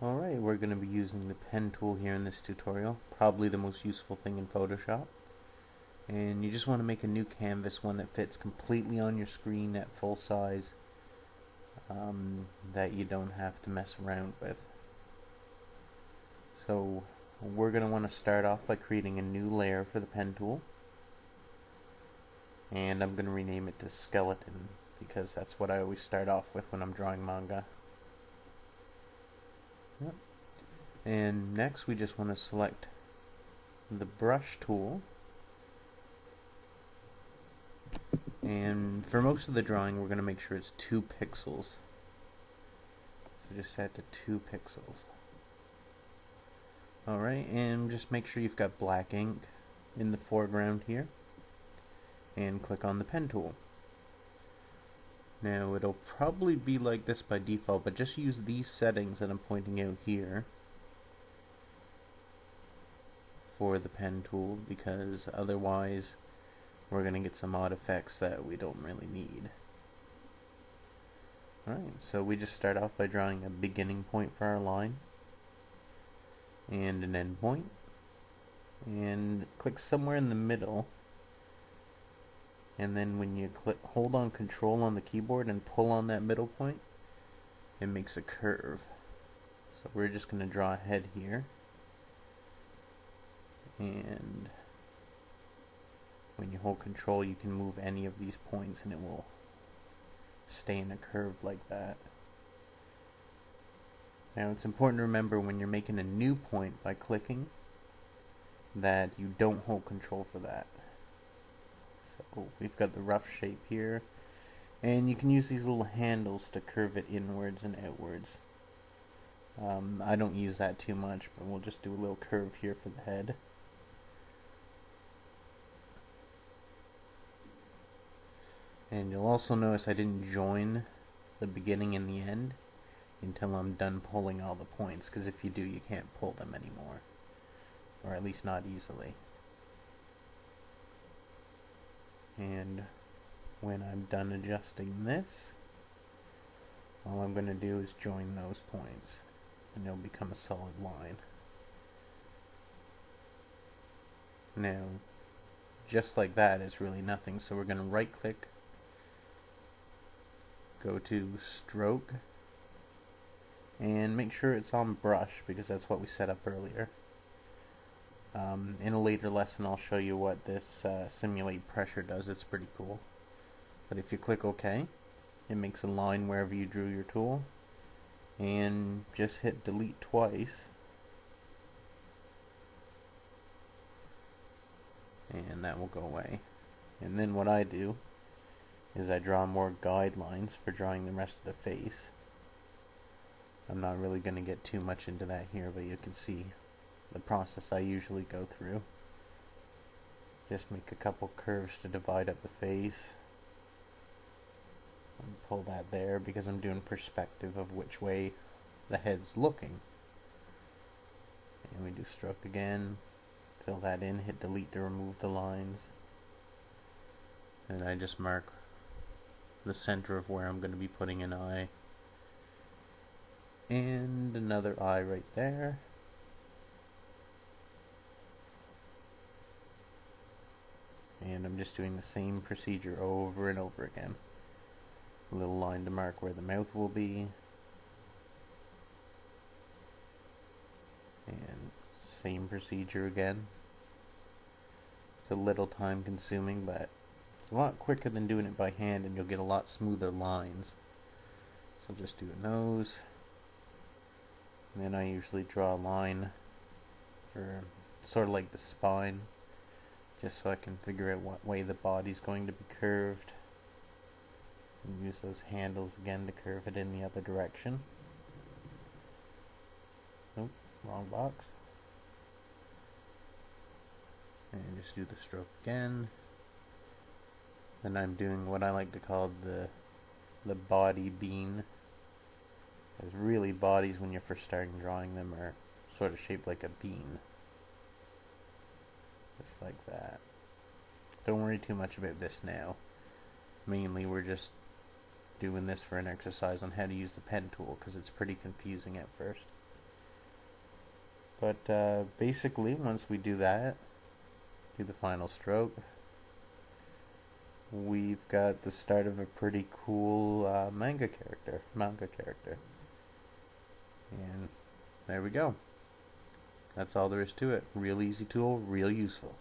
Alright, we're going to be using the pen tool here in this tutorial, probably the most useful thing in Photoshop. And you just want to make a new canvas, one that fits completely on your screen at full size, that you don't have to mess around with. So we're going to want to start off by creating a new layer for the pen tool. And I'm going to rename it to skeleton, because that's what I always start off with when I'm drawing manga. Yep. And next we just want to select the brush tool, and for most of the drawing we're going to make sure it's 2 pixels, so just set to 2 pixels. Alright, and just make sure you've got black ink in the foreground here, and click on the pen tool. Now it'll probably be like this by default, but just use these settings that I'm pointing out here for the pen tool, because otherwise we're going to get some odd effects that we don't really need. Alright, so we just start off by drawing a beginning point for our line and an end point, and click somewhere in the middle, and then when you hold on Control on the keyboard and pull on that middle point, it makes a curve. So we're just going to draw a head here, and when you hold Control you can move any of these points and it will stay in a curve like that. Now it's important to remember when you're making a new point by clicking that you don't hold Control for that. So we've got the rough shape here, and you can use these little handles to curve it inwards and outwards. I don't use that too much, but we'll just do a little curve here for the head. And you'll also notice I didn't join the beginning and the end until I'm done pulling all the points, because if you do, you can't pull them anymore, or at least not easily. And when I'm done adjusting this, all I'm going to do is join those points, and they'll become a solid line. Now, just like that is really nothing, so we're going to right click, go to stroke, and make sure it's on brush, because that's what we set up earlier. In a later lesson I'll show you what this simulate pressure does. It's pretty cool. But if you click OK, it makes a line wherever you drew your tool, and just hit delete twice, and that will go away. And then what I do is I draw more guidelines for drawing the rest of the face. I'm not really going to get too much into that here, but you can see the process I usually go through. Just make a couple curves to divide up the face, and pull that there because I'm doing perspective of which way the head's looking. And we do stroke again, fill that in, hit delete to remove the lines, and I just mark the center of where I'm going to be putting an eye, and another eye right there. And I'm just doing the same procedure over and over again. A little line to mark where the mouth will be, and same procedure again. It's a little time consuming, but it's a lot quicker than doing it by hand, and you'll get a lot smoother lines. So I'll just do a nose, and then I usually draw a line for sort of like the spine, just so I can figure out what way the body's going to be curved, and use those handles again to curve it in the other direction. Nope, wrong box. And just do the stroke again. Then I'm doing what I like to call the body bean, because really bodies, when you're first starting drawing them, are sort of shaped like a bean. Just like that. Don't worry too much about this now. Mainly we're just doing this for an exercise on how to use the pen tool, because it's pretty confusing at first. But basically, once we do that, do the final stroke, we've got the start of a pretty cool manga character. And there we go. That's all there is to it. Real easy tool, real useful.